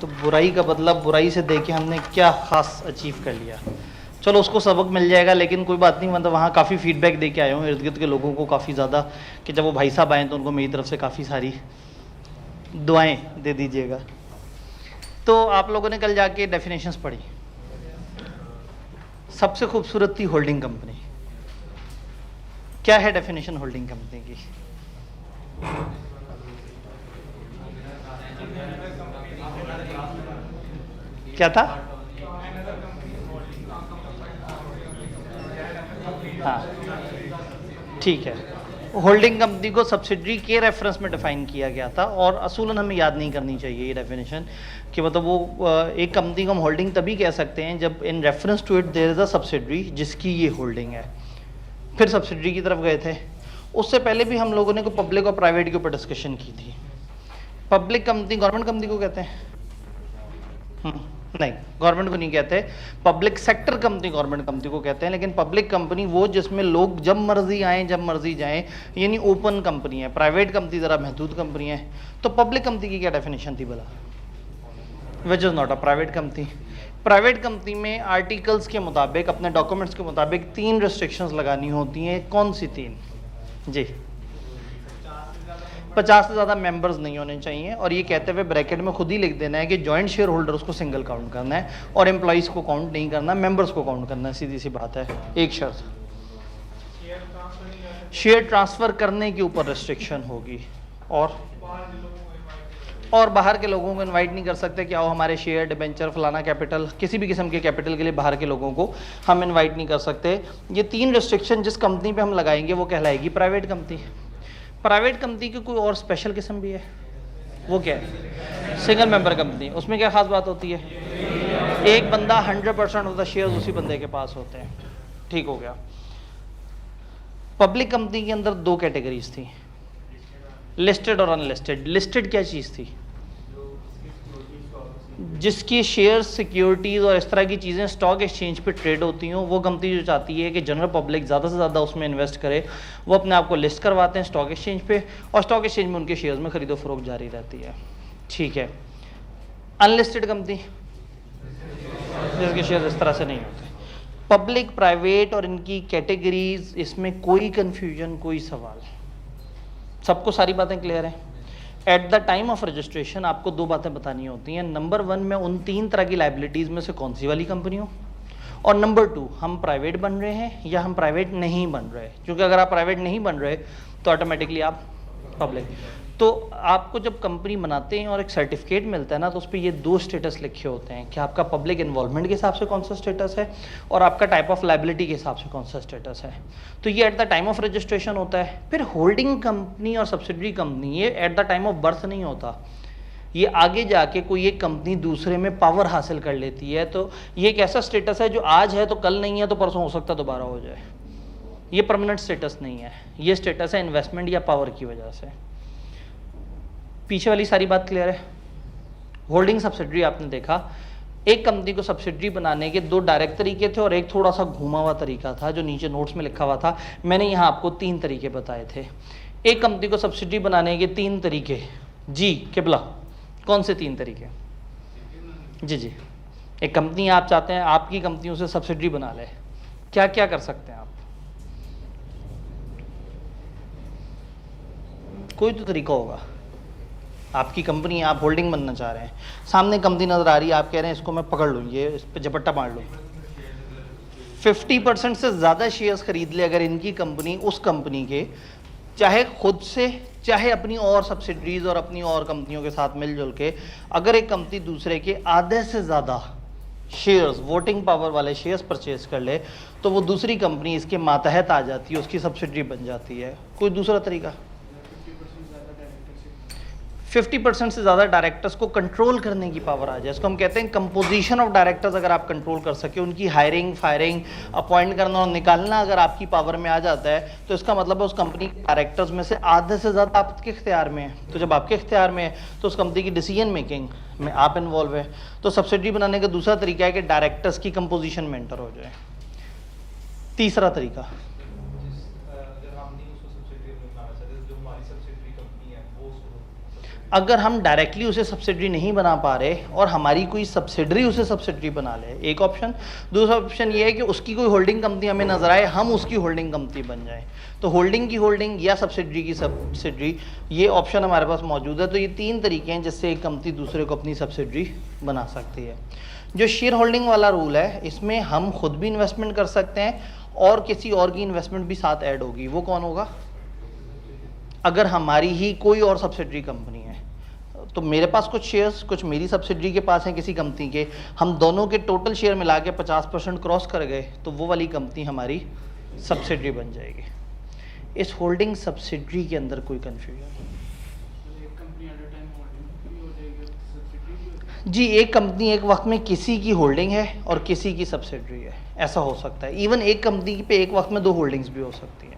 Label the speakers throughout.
Speaker 1: तो बुराई का बदला बुराई से देके हमने क्या खास अचीव कर लिया। चलो उसको सबक मिल जाएगा, लेकिन कोई बात नहीं। मतलब वहाँ काफ़ी फीडबैक दे के आया हूँ इर्द गिर्द के लोगों को काफ़ी ज़्यादा, कि जब वो भाई साहब आएँ तो उनको मेरी तरफ से काफ़ी सारी दुआएं दे दीजिएगा। तो आप लोगों ने कल जाके डेफिनेशंस पढ़ी। सबसे खूबसूरत थी होल्डिंग कंपनी। क्या है डेफिनेशन होल्डिंग कंपनी की? क्या था? हाँ ठीक है, होल्डिंग कंपनी को सब्सिडरी के रेफरेंस में डिफाइन किया गया था, और असूलन हमें याद नहीं करनी चाहिए ये डेफिनेशन, कि मतलब वो एक कंपनी को हम होल्डिंग तभी कह सकते हैं जब in reference to it there is a subsidiary जिसकी ये होल्डिंग है। फिर सब्सिडरी की तरफ गए थे। उससे पहले भी हम लोगों ने को पब्लिक और प्राइवेट के ऊपर डिस्कशन की थी। पब्लिक कंपनी गवर्नमेंट कंपनी को कहते हैं? नहीं, गवर्नमेंट को नहीं कहते। Public sector company government company को कहते हैं, लेकिन पब्लिक कंपनी वो जिसमें लोग जब मर्जी आए जब मर्जी जाएं, यानी ओपन कंपनी है। प्राइवेट कंपनी जरा महदूद कंपनी है। तो पब्लिक कंपनी की क्या डेफिनेशन थी भला? Which is not a private company. Private company में आर्टिकल्स के मुताबिक, अपने डॉक्यूमेंट्स के मुताबिक 3 रिस्ट्रिक्शंस लगानी होती हैं। कौन सी 3? जी, 50 से ज़्यादा मेंबर्स नहीं होने चाहिए, और ये कहते हुए ब्रैकेट में खुद ही लिख देना है कि जॉइंट शेयर होल्डर उसको सिंगल काउंट करना है, और एम्प्लॉइज़ को काउंट नहीं करना, मेंबर्स को काउंट करना है। सीधी सी बात है। एक शर्त, शेयर ट्रांसफ़र करने के ऊपर रिस्ट्रिक्शन होगी, और बाहर के लोगों को इनवाइट नहीं कर सकते कि आओ हमारे शेयर, डिबेंचर, फलाना कैपिटल, किसी भी किस्म के कैपिटल के लिए बाहर के लोगों को हम इनवाइट नहीं कर सकते। ये 3 रिस्ट्रिक्शन जिस कंपनी पे हम लगाएंगे वो कहलाएगी प्राइवेट कंपनी। प्राइवेट कंपनी की कोई और स्पेशल किस्म भी है, वो क्या है? Single member company. उसमें क्या खास बात होती है? एक बंदा 100% ऑफ द शेयर्स उसी बंदे के पास होते हैं। ठीक हो गया। पब्लिक कंपनी के अंदर 2 कैटेगरीज थी, लिस्टेड और अनलिस्टेड। लिस्टेड क्या चीज़ थी? जिसकी शेयर, सिक्योरिटीज़ और इस तरह की चीज़ें स्टॉक एक्सचेंज पे ट्रेड होती हों। वो कंपनी जो चाहती है कि जनरल पब्लिक ज़्यादा से ज़्यादा उसमें इन्वेस्ट करे, वो अपने आप को लिस्ट करवाते हैं स्टॉक एक्सचेंज पे, और स्टॉक एक्सचेंज में उनके शेयर्स में खरीदो फरोख्त जारी रहती है। ठीक है। अनलिस्टेड कंपनी, जिसके शेयर इस तरह से नहीं होते। पब्लिक, प्राइवेट और इनकी कैटेगरीज, इसमें कोई कन्फ्यूजन, कोई सवाल? सबको सारी बातें क्लियर हैं? At the time of registration आपको 2 बातें बतानी होती हैं। नंबर 1 में उन 3 तरह की लाइबिलिटीज़ में से कौन सी वाली कंपनी हो, और नंबर 2 हम प्राइवेट बन रहे हैं या हम प्राइवेट नहीं बन रहे। क्योंकि अगर आप प्राइवेट नहीं बन रहे तो ऑटोमेटिकली आप पब्लिक। तो आपको जब कंपनी बनाते हैं और एक सर्टिफिकेट मिलता है ना, तो उस पर ये 2 स्टेटस लिखे होते हैं कि आपका पब्लिक इन्वॉल्वमेंट के हिसाब से कौन सा स्टेटस है, और आपका टाइप ऑफ लाइबिलिटी के हिसाब से कौन सा स्टेटस है। तो ये at the time of registration होता है। फिर होल्डिंग कंपनी और सब्सिडरी कंपनी, ये at the time of birth नहीं होता। ये आगे जाके कोई एक कंपनी दूसरे में पावर हासिल कर लेती है। तो ये एक ऐसा स्टेटस है जो आज है तो कल नहीं है, तो परसों हो सकता है दोबारा हो जाए। ये परमानेंट स्टेटस नहीं है, ये स्टेटस है इन्वेस्टमेंट या पावर की वजह से। पीछे वाली सारी बात क्लियर है? होल्डिंग सब्सिडरी आपने देखा, एक कंपनी को सब्सिडरी बनाने के 2 डायरेक्ट तरीके थे और एक थोड़ा सा घुमा हुआ तरीका था, जो नीचे नोट्स में लिखा हुआ था। मैंने यहाँ आपको 3 तरीके बताए थे। एक कंपनी को सब्सिडरी बनाने के 3 तरीके। जी किबला, कौन से 3 तरीके? जी, एक कंपनी आप चाहते हैं आपकी कंपनी उसे सब्सिडरी बना ले, क्या क्या कर सकते हैं आप? कोई तो तरीका होगा। आपकी कंपनी, आप होल्डिंग बनना चाह रहे हैं, सामने कंपनी नज़र आ रही है, आप कह रहे हैं इसको मैं पकड़ लूँ, ये इस पर झपट्टा मार लूँ, 50% से ज़्यादा शेयर्स खरीद ले अगर इनकी कंपनी उस कंपनी के, चाहे खुद से चाहे अपनी और सब्सिडरीज और अपनी और कंपनियों के साथ मिलजुल के, अगर एक कंपनी दूसरे के आधे से ज़्यादा शेयर्स, वोटिंग पावर वाले शेयर्स परचेज कर ले, तो वो दूसरी कंपनी इसके मातहत आ जाती है, उसकी सब्सिडरी बन जाती है। कोई दूसरा तरीका? 50% से ज़्यादा डायरेक्टर्स को कंट्रोल करने की पावर आ जाए, इसको हम कहते हैं कंपोजिशन ऑफ डायरेक्टर्स। अगर आप कंट्रोल कर सके, उनकी हायरिंग, फायरिंग, अपॉइंट करना और निकालना अगर आपकी पावर में आ जाता है, तो इसका मतलब है उस कंपनी के डायरेक्टर्स में से आधे से ज़्यादा आपके इख्तियार में है। तो जब आपके इख्तियार में है तो उस कंपनी की डिसीजन मेकिंग में आप इन्वॉल्व है। तो सब्सिडरी बनाने का दूसरा तरीका है कि डायरेक्टर्स की कंपोजिशन में एंटर हो जाए। तीसरा तरीका, अगर हम डायरेक्टली उसे सब्सिडरी नहीं बना पा रहे और हमारी कोई सब्सिडरी उसे सब्सिडरी बना ले, एक ऑप्शन। दूसरा ऑप्शन ये है कि उसकी कोई होल्डिंग कंपनी हमें नजर आए, हम उसकी होल्डिंग कंपनी बन जाए। तो होल्डिंग की होल्डिंग या सब्सिडरी की सब्सिडरी, ये ऑप्शन हमारे पास मौजूद है। तो ये 3 तरीके हैं जिससे एक कंपनी दूसरे को अपनी सब्सिडरी बना सकती है। जो शेयर होल्डिंग वाला रूल है, इसमें हम खुद भी इन्वेस्टमेंट कर सकते हैं और किसी और की इन्वेस्टमेंट भी साथ ऐड होगी। वो कौन होगा? अगर हमारी ही कोई और सब्सिडरी कंपनी है, तो मेरे पास कुछ शेयर्स, कुछ मेरी सब्सिडरी के पास हैं किसी कंपनी के, हम दोनों के टोटल शेयर मिला के 50% क्रॉस कर गए, तो वो वाली कंपनी हमारी सब्सिडरी बन जाएगी। इस होल्डिंग सब्सिडरी के अंदर कोई कन्फ्यूजन? जी, एक कंपनी एक वक्त में किसी की होल्डिंग है और किसी की सब्सिडरी है, ऐसा हो सकता है। इवन एक कंपनी पे एक वक्त में 2 होल्डिंग्स भी हो सकती हैं।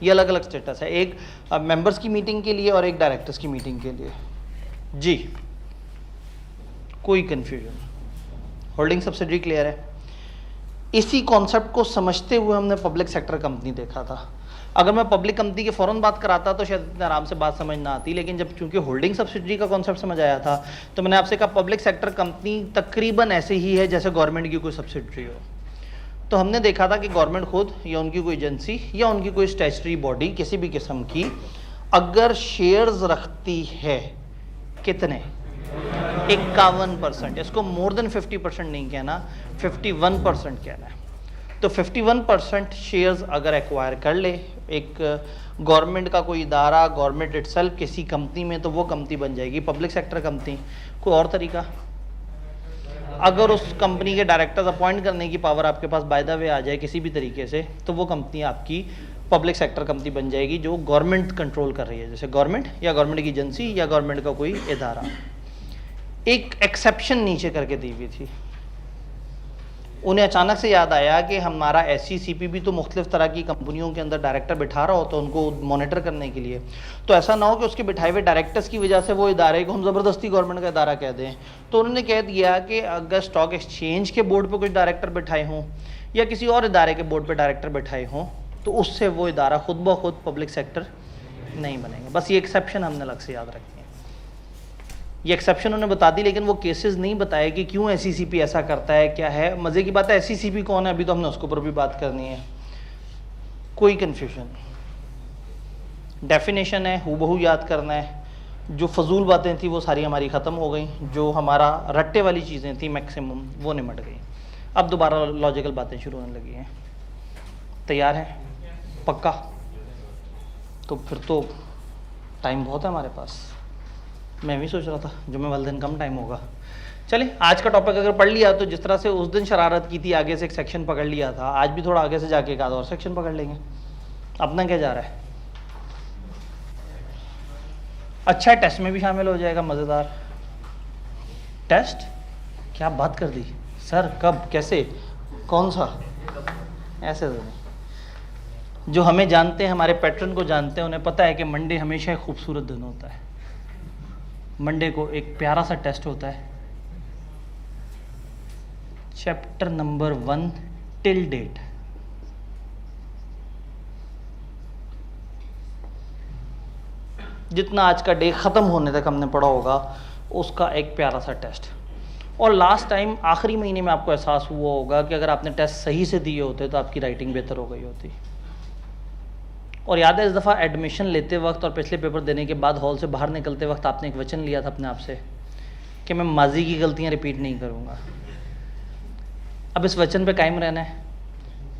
Speaker 1: ये अलग अलग स्टेटस है, एक मेंबर्स की मीटिंग के लिए और एक डायरेक्टर्स की मीटिंग के लिए। जी, कोई कंफ्यूजन? होल्डिंग सब्सिडरी क्लियर है? इसी कॉन्सेप्ट को समझते हुए हमने पब्लिक सेक्टर कंपनी देखा था। अगर मैं पब्लिक कंपनी के फ़ौरन बात कराता तो शायद इतने आराम से बात समझ ना आती, लेकिन जब चूंकि होल्डिंग सब्सिडरी का कॉन्सेप्ट समझ आया था, तो मैंने आपसे कहा पब्लिक सेक्टर कंपनी तकरीबन ऐसे ही है जैसे गवर्नमेंट की कोई सब्सिडरी हो। तो हमने देखा था कि गवर्नमेंट खुद या उनकी कोई एजेंसी या उनकी कोई स्टैट्यूटरी बॉडी किसी भी किस्म की अगर शेयर्स रखती है, कितने? 51%। इसको मोर देन 50% नहीं कहना, 51% कहना है। तो 51% शेयर्स अगर एक्वायर कर ले एक गवर्नमेंट का कोई इदारा, गवर्नमेंट इटसेल्फ किसी कंपनी में, तो वो कंपनी बन जाएगी पब्लिक सेक्टर कंपनी। कोई और तरीका? अगर उस कंपनी के डायरेक्टर्स अपॉइंट करने की पावर आपके पास बाय द वे आ जाए किसी भी तरीके से, तो वो कंपनी आपकी पब्लिक सेक्टर कंपनी बन जाएगी जो गवर्नमेंट कंट्रोल कर रही है, जैसे गवर्नमेंट या गवर्नमेंट की एजेंसी या गवर्नमेंट का कोई इदारा। एक एक्सेप्शन नीचे करके दी हुई थी। उन्हें अचानक से याद आया कि हमारा SCCP भी तो मुख्तलिफ तरह की कंपनियों के अंदर डायरेक्टर बिठा रहा होता है उनको मॉनिटर करने के लिए। तो ऐसा ना हो कि उसके बिठाए हुए डायरेक्टर्स की वजह से वो इदारे को हम ज़बरदस्ती गवर्नमेंट का इदारा कह दें। तो उन्होंने कह दिया कि अगर स्टॉक एक्सचेंज के बोर्ड पर कुछ डायरेक्टर बिठाए हों या किसी और इदारे के बोर्ड पर डायरेक्टर बिठाए हों, तो उससे वो इदारा खुद ब खुद पब्लिक सेक्टर नहीं बनेगा। बस ये एक्सेप्शन हमने अलग से याद रखनी है। ये एक्सेप्शन उन्होंने बता दी, लेकिन वो केसेस नहीं बताए कि क्यों SCCP ऐसा करता है, क्या है। मज़े की बात है, SCCP कौन है अभी तो हमने उसके ऊपर भी बात करनी है। कोई कन्फ्यूजन? डेफिनेशन है, हूबहू याद करना है। जो फजूल बातें थी वो सारी हमारी ख़त्म हो गई, जो हमारा रट्टे वाली चीज़ें थी मैक्सिमम वो निमट गई। अब दोबारा लॉजिकल बातें शुरू होने लगी हैं। तैयार हैं? पक्का? तो फिर तो टाइम बहुत है हमारे पास। मैं भी सोच रहा था जुम्मे वाले दिन कम टाइम होगा। चलिए, आज का टॉपिक अगर पढ़ लिया तो जिस तरह से उस दिन शरारत की थी, आगे से एक सेक्शन पकड़ लिया था, आज भी थोड़ा आगे से जाके एक आधा और सेक्शन पकड़ लेंगे। अपना क्या जा रहा है? अच्छा है, टेस्ट में भी शामिल हो जाएगा। मज़ेदार टेस्ट। क्या बात कर दी सर? कब, कैसे, कौन सा? ऐसे तो नहीं। जो हमें जानते हैं, हमारे पैटर्न को जानते हैं, उन्हें पता है कि मंडे हमेशा एक खूबसूरत दिन होता है। मंडे को एक प्यारा सा टेस्ट होता है, चैप्टर नंबर 1 टिल डेट। जितना आज का डे ख़त्म होने तक हमने पढ़ा होगा उसका एक प्यारा सा टेस्ट। और लास्ट टाइम आखिरी महीने में आपको एहसास हुआ होगा कि अगर आपने टेस्ट सही से दिए होते तो आपकी राइटिंग बेहतर हो गई होती। और याद है, इस दफ़ा एडमिशन लेते वक्त और पिछले पेपर देने के बाद हॉल से बाहर निकलते वक्त आपने एक वचन लिया था अपने आप से कि मैं माजी की गलतियां रिपीट नहीं करूँगा। अब इस वचन पे कायम रहना है,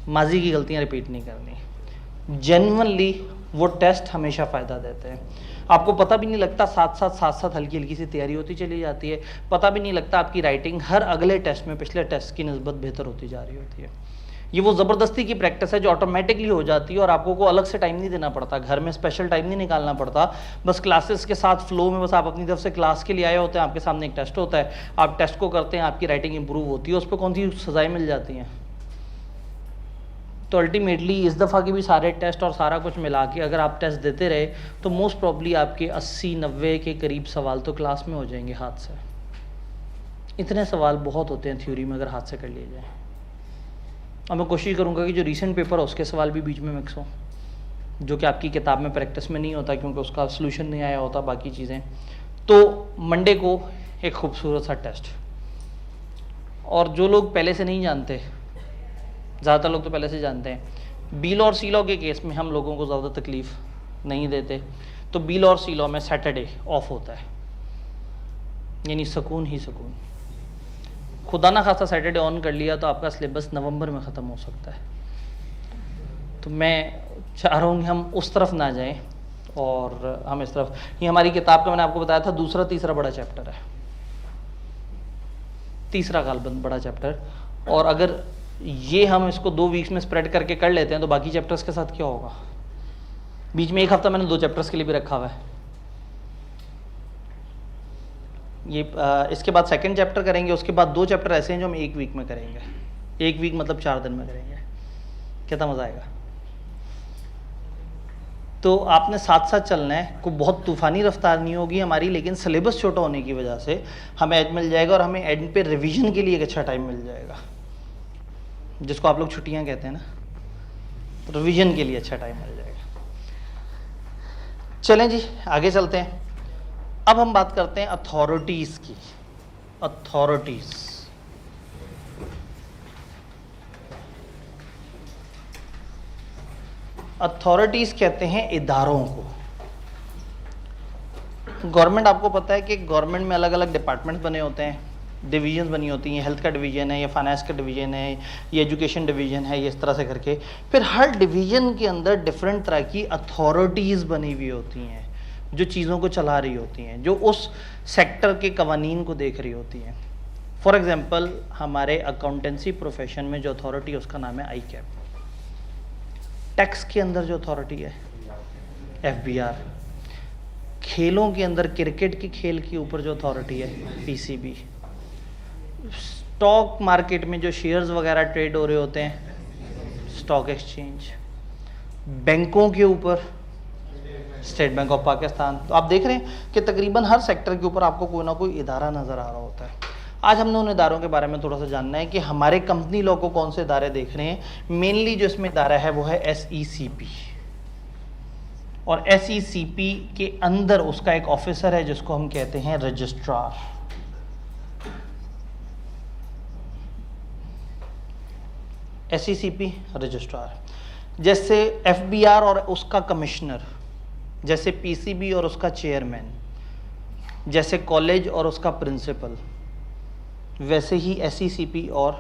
Speaker 1: माजी की गलतियां रिपीट नहीं करनी। जेन्युइनली वो टेस्ट हमेशा फ़ायदा देते हैं। आपको पता भी नहीं लगता, साथ साथ हल्की हल्की सी तैयारी होती चली जाती है। पता भी नहीं लगता आपकी राइटिंग हर अगले टेस्ट में पिछले टेस्ट की निस्बत बेहतर होती जा रही होती है। ये वो ज़बरदस्ती की प्रैक्टिस है जो ऑटोमेटिकली हो जाती है और आपको को अलग से टाइम नहीं देना पड़ता, घर में स्पेशल टाइम नहीं निकालना पड़ता। बस क्लासेस के साथ फ्लो में बस आप अपनी तरफ से क्लास के लिए आए होते हैं, आपके सामने एक टेस्ट होता है, आप टेस्ट को करते हैं, आपकी राइटिंग इंप्रूव होती है, उस पर कौन सी सजाएं मिल जाती हैं। तो अल्टीमेटली इस दफ़ा के भी सारे टेस्ट और सारा कुछ मिला के अगर आप टेस्ट देते रहे तो मोस्ट प्रॉब्ली आपके 80-90 के करीब सवाल तो क्लास में हो जाएंगे हाथ से। इतने सवाल बहुत होते हैं थ्योरी में अगर हाथ से कर लिए जाए। और मैं कोशिश करूँगा कि जो रीसेंट पेपर है उसके सवाल भी बीच में मिक्स हो, जो कि आपकी किताब में प्रैक्टिस में नहीं होता क्योंकि उसका सोल्यूशन नहीं आया होता, बाकी चीज़ें। तो मंडे को एक खूबसूरत सा टेस्ट, और जो लोग पहले से नहीं जानते, ज़्यादातर लोग तो पहले से जानते हैं, बी लॉ और सी लॉ के केस में हम लोगों को ज़्यादा तकलीफ़ नहीं देते। तो बी लॉ और सी लॉ में सैटरडे ऑफ होता है, यानी सुकून ही सुकून। खुदा ना खासा सैटरडे ऑन कर लिया तो आपका सिलेबस नवंबर में ख़त्म हो सकता है। तो मैं चाह रहा हूँ कि हम उस तरफ ना जाएं और हम इस तरफ, ये हमारी किताब का मैंने आपको बताया था दूसरा तीसरा बड़ा चैप्टर है, तीसरा कालबंद बड़ा चैप्टर। और अगर ये हम इसको 2 वीक्स में स्प्रेड करके कर लेते हैं तो बाकी चैप्टर्स के साथ क्या होगा? बीच में 1 हफ्ता मैंने 2 चैप्टर्स के लिए भी रखा हुआ है। ये इसके बाद सेकंड चैप्टर करेंगे, उसके बाद 2 चैप्टर ऐसे हैं जो हम 1 वीक में करेंगे। 1 वीक मतलब 4 दिन में करेंगे। कितना मज़ा आएगा। तो आपने साथ साथ चलना है, कोई बहुत तूफ़ानी रफ्तार नहीं होगी हमारी, लेकिन सिलेबस छोटा होने की वजह से हमें एड मिल जाएगा और हमें एड पे रिवीजन के लिए एक अच्छा टाइम मिल जाएगा, जिसको आप लोग छुट्टियां कहते हैं ना, तो रिवीजन के लिए अच्छा टाइम मिल जाएगा। चलें जी आगे चलते हैं। अब हम बात करते हैं अथॉरिटीज़ की। अथॉरिटीज़, अथॉरिटीज़ कहते हैं इदारों को। गवर्नमेंट, आपको पता है कि गवर्नमेंट में अलग अलग डिपार्टमेंट बने होते हैं, डिवीजन बनी होती हैं। हेल्थ का डिवीज़न है, या फाइनेंस का डिवीज़न है, या एजुकेशन डिवीज़न है, ये इस तरह से करके फिर हर डिवीज़न के अंदर डिफरेंट तरह की अथॉरिटीज़ बनी हुई होती हैं जो चीज़ों को चला रही होती हैं, जो उस सेक्टर के कवानीन को देख रही होती हैं। फॉर एग्जांपल हमारे अकाउंटेंसी प्रोफेशन में जो अथॉरिटी है उसका नाम है ICAP। टैक्स के अंदर जो अथॉरिटी है FBR। खेलों के अंदर क्रिकेट के खेल के ऊपर जो अथॉरिटी है PCB। स्टॉक मार्केट में जो शेयर्स वगैरह ट्रेड हो रहे होते हैं स्टॉक एक्सचेंज। बैंकों के ऊपर स्टेट बैंक ऑफ पाकिस्तान। तो आप देख रहे हैं कि तकरीबन हर सेक्टर के ऊपर आपको कोई ना कोई इदारा नज़र आ रहा होता है। आज हमने उन इदारों के बारे में थोड़ा सा जानना है कि हमारे कंपनी लॉ को कौन से इदारे देख रहे हैं। मेनली जो इसमें इदारा है वो है SECP, और SECP के अंदर उसका एक ऑफिसर है जिसको हम कहते हैं रजिस्ट्रार। SECP रजिस्ट्रार, जैसे FBR और उसका कमिश्नर, जैसे PCB और उसका चेयरमैन, जैसे कॉलेज और उसका प्रिंसिपल, वैसे ही SECP और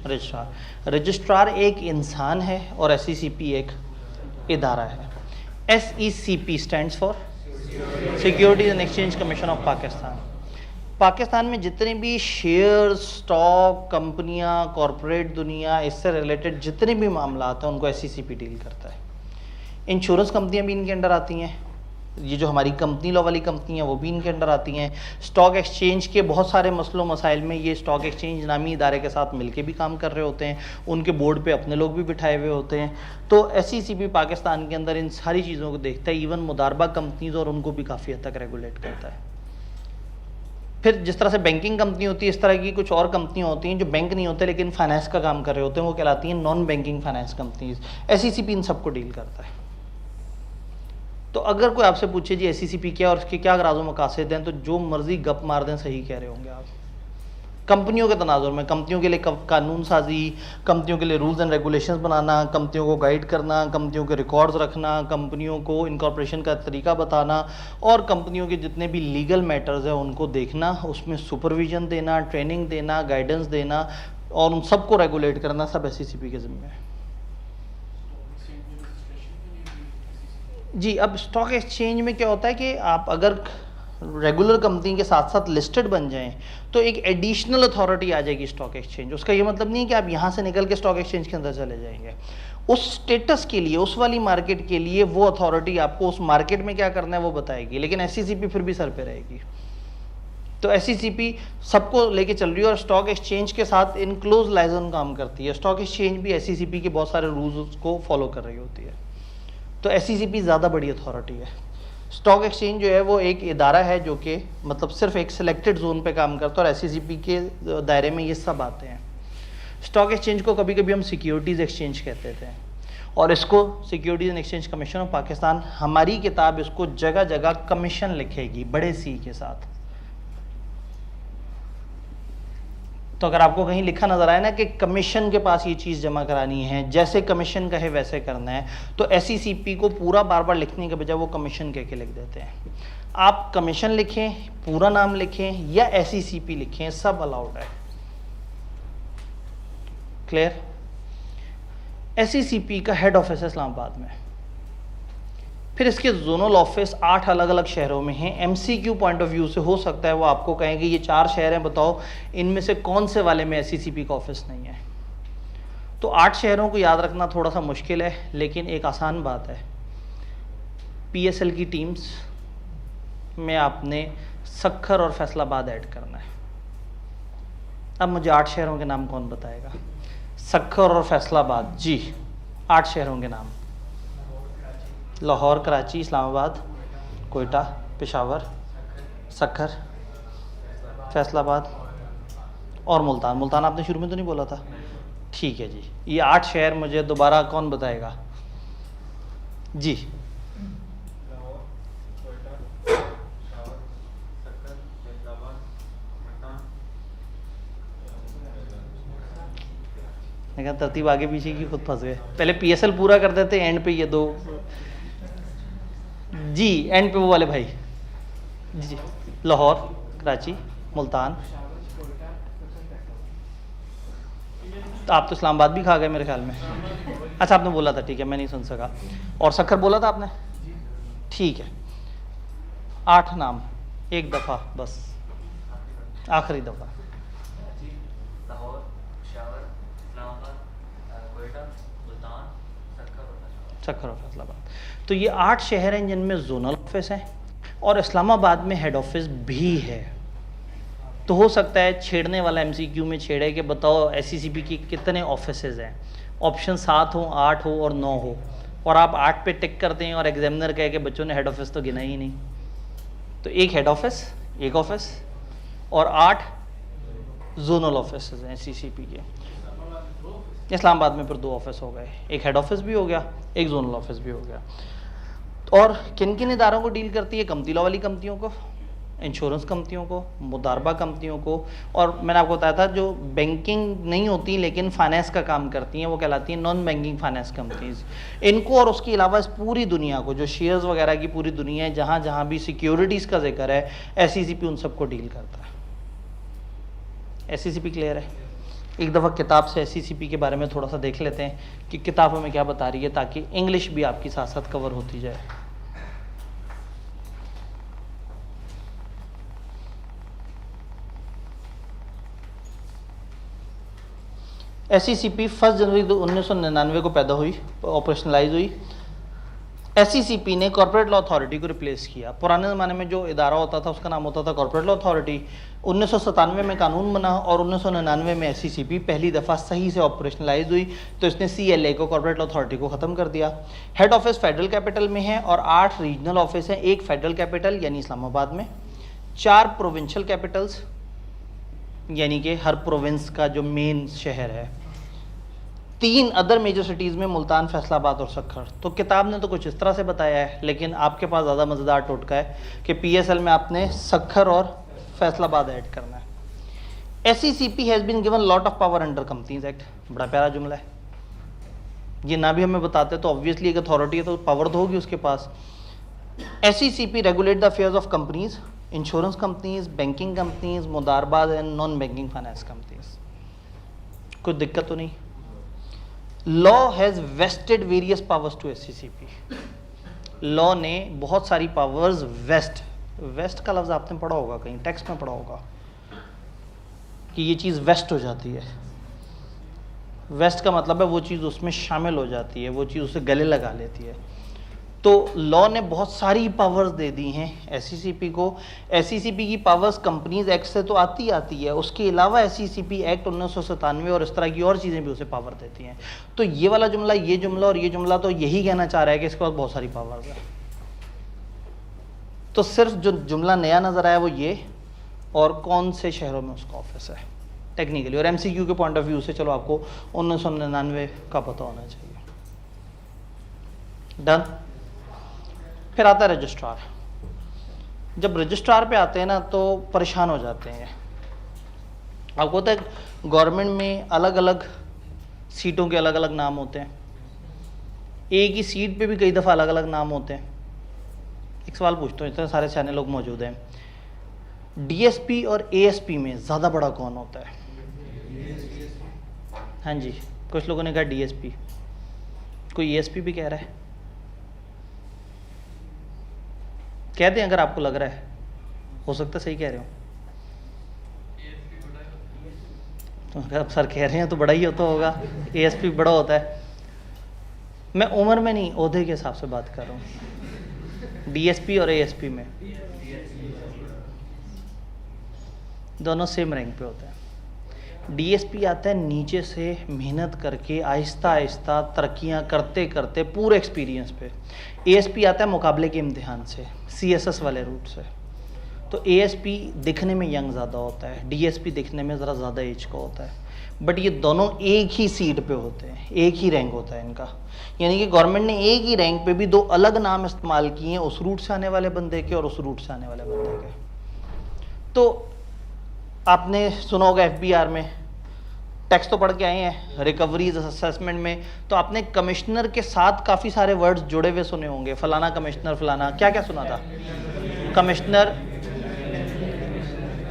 Speaker 1: रजिस्ट्रार। रजिस्ट्रार एक इंसान है और SECP एक इदारा है। SECP stands for securities and exchange commission of Pakistan. Pakistan में जितने भी शेयर, स्टॉक, कंपनियां, कॉरपोरेट दुनिया, इससे रिलेटेड जितने भी मामला हैं उनको SECP डील करता है। इंश्योरेंस कंपनियां भी इनके अंडर आती हैं, ये जो हमारी कंपनी लॉ वाली कंपनी है वो भी इनके अंडर आती हैं। स्टॉक एक्सचेंज के बहुत सारे मसलों मसाइल में ये स्टॉक एक्सचेंज नामी इदारे के साथ मिलके भी काम कर रहे होते हैं, उनके बोर्ड पे अपने लोग भी बिठाए हुए होते हैं। तो SECP पाकिस्तान के अंदर इन सारी चीज़ों को देखता है, इवन मुदारबा कंपनीज और उनको भी काफ़ी हद तक रेगुलेट करता है। फिर जिस तरह से बैंकिंग कंपनी होती है, इस तरह की कुछ और कंपनियां होती हैं जो बैंक नहीं होते लेकिन फाइनेंस का काम कर रहे होते हैं, वो कहलाती हैं non banking finance companies. SECP इन सबको डील करता है। तो अगर कोई आपसे पूछे जी SECP क्या और उसके क्या राज़ो मकासद हैं, तो जो मर्जी गप मार दें, सही कह रहे होंगे आप। कंपनियों के तनाजुर में कंपनियों के लिए कानून साजी, कंपनियों के लिए रूल्स एंड रेगुलेशंस बनाना, कंपनियों को गाइड करना, कंपनियों के रिकॉर्ड्स रखना, कंपनियों को इनकॉर्पोरेशन का तरीका बताना, और कंपनियों के जितने भी लीगल मैटर्स हैं उनको देखना, उसमें सुपरविजन देना, ट्रेनिंग देना, गाइडेंस देना और उन सबको रेगुलेट करना, सब SECP के ज़िम्मे है। जी, अब स्टॉक एक्सचेंज में क्या होता है कि आप अगर रेगुलर कंपनी के साथ साथ लिस्टेड बन जाएं तो एक एडिशनल अथॉरिटी आ जाएगी स्टॉक एक्सचेंज। उसका ये मतलब नहीं है कि आप यहाँ से निकल के स्टॉक एक्सचेंज के अंदर चले जाएंगे। उस स्टेटस के लिए, उस वाली मार्केट के लिए वो अथॉरिटी आपको उस मार्केट में क्या करना है वो बताएगी, लेकिन SECP फिर भी सर पे रहेगी। तो SECP सबको लेके चल रही है और स्टॉक एक्सचेंज के साथ इन क्लोज लाइजन काम करती है। स्टॉक एक्सचेंज भी SECP के बहुत सारे रूल्स को फॉलो कर रही होती है। तो SECP ज़्यादा बड़ी अथॉरिटी है। स्टॉक एक्सचेंज जो है वो एक इदारा है जो कि मतलब सिर्फ एक सिलेक्टेड जोन पे काम करता है और SECP के दायरे में ये सब आते हैं। स्टॉक एक्सचेंज को कभी कभी हम सिक्योरिटीज़ एक्सचेंज कहते थे, और इसको securities and exchange commission of Pakistan, हमारी किताब इसको जगह जगह कमीशन लिखेगी बड़े सी के साथ। तो अगर आपको कहीं लिखा नजर आए ना कि कमीशन के पास ये चीज़ जमा करानी है, जैसे कमीशन कहे वैसे करना है, तो SECP को पूरा बार बार लिखने के बजाय वो कमीशन कह के लिख देते हैं। आप कमीशन लिखें, पूरा नाम लिखें या SECP लिखें, सब अलाउड है। क्लियर? SECP का हेड ऑफिस है इस्लामाबाद में, फिर इसके जोनल ऑफिस 8 अलग अलग शहरों में हैं। MCQ पॉइंट ऑफ व्यू से हो सकता है वो आपको कहें कि ये 4 शहर हैं, बताओ इनमें से कौन से वाले में SECP का ऑफिस नहीं है। तो 8 शहरों को याद रखना थोड़ा सा मुश्किल है, लेकिन एक आसान बात है। PSL की टीम्स में आपने सक्खर और फैसलाबाद ऐड करना है। अब मुझे 8 शहरों के नाम कौन बताएगा? सक्खर और फैसलाबाद, जी 8 शहरों के नाम। लाहौर, कराची, इस्लामाबाद, कोयटा, पेशावर, सक्खर, फैसलाबाद और मुल्तान। मुल्तान आपने शुरू में तो नहीं बोला था? ठीक है जी, ये 8 शहर मुझे दोबारा कौन बताएगा? जी मैं तरतीब आगे पीछे की खुद फंस गए। पहले PSL पूरा कर देते, एंड पे ये 2। जी एंड पे वो वाले भाई। जी लाहौर, कराची, मुल्तान। तो आप तो इस्लामाबाद भी खा गए मेरे ख्याल में। अच्छा आपने बोला था, ठीक है मैं नहीं सुन सका। और सक्खर बोला था आपने? ठीक है, 8 नाम एक दफ़ा बस, आखिरी दफ़ा। सक्खर और फैसलाबाद। तो ये 8 शहर हैं जिनमें जोनल ऑफिस हैं और इस्लामाबाद में हेड ऑफिस भी है। तो हो सकता है छेड़ने वाला MCQ में छेड़े कि बताओ SECP की कितने ऑफिसेज हैं। ऑप्शन 7 हो, 8 हो और 9 हो, और आप 8 पे टिक करते हैं और एग्जामिनर कहे कि बच्चों ने हेड ऑफिस तो गिना ही नहीं। तो एक हेड ऑफिस, एक ऑफिस और 8 जोनल ऑफिस हैं SECP के। इस्लामाबाद में फिर 2 ऑफिस हो गए, एक हेड ऑफिस भी हो गया, एक जोनल ऑफिस भी हो गया। और किन किन इदारों को डील करती है? कमती लॉ वाली कंपनियों को, इंश्योरेंस कंपनियों को, मुदारबा कंपनियों को, और मैंने आपको बताया था जो बैंकिंग नहीं होती लेकिन फाइनेंस का काम करती हैं वो कहलाती हैं नॉन बैंकिंग फाइनेंस कंपनीज। इनको और उसके अलावा इस पूरी दुनिया को, जो शेयर्स वगैरह की पूरी दुनिया है, जहाँ जहाँ भी सिक्योरिटीज़ का जिक्र है, SECP उन सबको डील करता है। SECP क्लियर है? एक दफ़ा किताब से SECP के बारे में थोड़ा सा देख लेते हैं कि किताबों में क्या बता रही है, ताकि इंग्लिश भी आपकी साथ साथ कवर होती जाए। SECP 1 जनवरी 1999 को पैदा हुई, ऑपरेशनलाइज हुई। SECP ने कॉर्पोरेट लॉ अथॉरिटी को रिप्लेस किया। पुराने ज़माने में जो इदारा होता था उसका नाम होता था कॉर्पोरेट लॉ अथॉरिटी। 1997 में कानून बना और 1999 में SECP पहली दफ़ा सही से ऑपरेशनलाइज हुई, तो इसने CLA को, कॉर्पोरेट लॉ अथॉरिटी को ख़त्म कर दिया। हेड ऑफिस फेडरल कैपिटल में है और 8 रीजनल ऑफिस हैं, एक फेडरल कैपिटल यानी इस्लामाबाद में, 4 प्रोविंशियल कैपिटल्स यानी कि हर प्रोविंस का जो मेन शहर है, 3 अदर मेजर सिटीज़ में, मुल्तान, फैसलाबाद और सक्खर। तो किताब ने तो कुछ इस तरह से बताया है, लेकिन आपके पास ज़्यादा मज़ेदार टोटका है कि PSL में आपने सक्खर और फैसलाबाद ऐड करना है। SECP has been given lot of power under companies act. बड़ा प्यारा जुमला है, ये ना भी हमें बताते तो ऑब्वियसली एक अथॉरिटी है तो पावर तो होगी उसके पास। SECP regulate the affairs of companies, insurance companies, banking companies, मुदारबाज and non banking finance companies. कोई दिक्कत तो नहीं? Law has vested various powers to SECP। Law ने बहुत सारी पावर्स वेस्ट का लफ्ज़ आपने पढ़ा होगा, कहीं टेक्स्ट में पढ़ा होगा कि ये चीज़ वेस्ट हो जाती है। वेस्ट का मतलब है वो चीज़ उसमें शामिल हो जाती है, वो चीज़ उसे गले लगा लेती है। तो लॉ ने बहुत सारी पावर्स दे दी हैं SECP को। SECP की पावर्स कंपनीज एक्ट से तो आती है, उसके अलावा SECP एक्ट 1997 और इस तरह की और चीज़ें भी उसे पावर देती हैं। तो ये वाला जुमला, ये जुमला और ये जुमला तो यही कहना चाह रहा है कि इसके पास बहुत सारी पावर्स है। तो सिर्फ जो जुमला नया नज़र आया वो ये, और कौन से शहरों में उसका ऑफिस है टेक्निकली, और MCQ के पॉइंट ऑफ व्यू से चलो आपको 1999 का पता होना चाहिए। डन। फिर आता है रजिस्ट्रार। जब रजिस्ट्रार पे आते हैं ना तो परेशान हो जाते हैं। आपको पता है गवर्नमेंट में अलग अलग सीटों के अलग अलग नाम होते हैं, एक ही सीट पे भी कई दफ़ा अलग अलग नाम होते हैं। एक सवाल पूछता हूँ, इतने सारे सियाने लोग मौजूद हैं, डीएसपी और एएसपी में ज़्यादा बड़ा कौन होता है? हाँ जी, कुछ लोगों ने कहा डीएसपी, कोई एएसपी भी कह रहा है। कह दें अगर आपको लग रहा है, हो सकता है सही कह रहे हो। तो अगर आप सर कह रहे हैं तो बड़ा ही होता होगा, एएसपी बड़ा होता है। मैं उम्र में नहीं, ओहदे के हिसाब से बात कर रहा हूँ। डीएसपी और एएसपी में दोनों सेम रैंक पे होते हैं। डीएसपी आता है नीचे से मेहनत करके आहिस्ता आहिस्ता तरक्कियाँ करते करते पूरे एक्सपीरियंस पे। एएसपी आता है मुकाबले के इम्तिहान से, सीएसएस वाले रूट से। तो एएसपी दिखने में यंग ज़्यादा होता है, डीएसपी दिखने में ज़रा ज़्यादा एज का होता है, बट ये दोनों एक ही सीट पे होते हैं, एक ही रैंक होता है इनका। यानी कि गवर्नमेंट ने एक ही रैंक पे भी दो अलग नाम इस्तेमाल किए हैं, उस रूट से आने वाले बंदे के और उस रूट से आने वाले बंदे के। तो आपने सुना होगा एफबीआर में, टैक्स तो पढ़ के आए हैं, रिकवरीज असेसमेंट में, तो आपने कमिश्नर के साथ काफ़ी सारे वर्ड्स जुड़े हुए सुने होंगे, फलाना कमिश्नर, फलाना क्या क्या सुना था? Commissioner,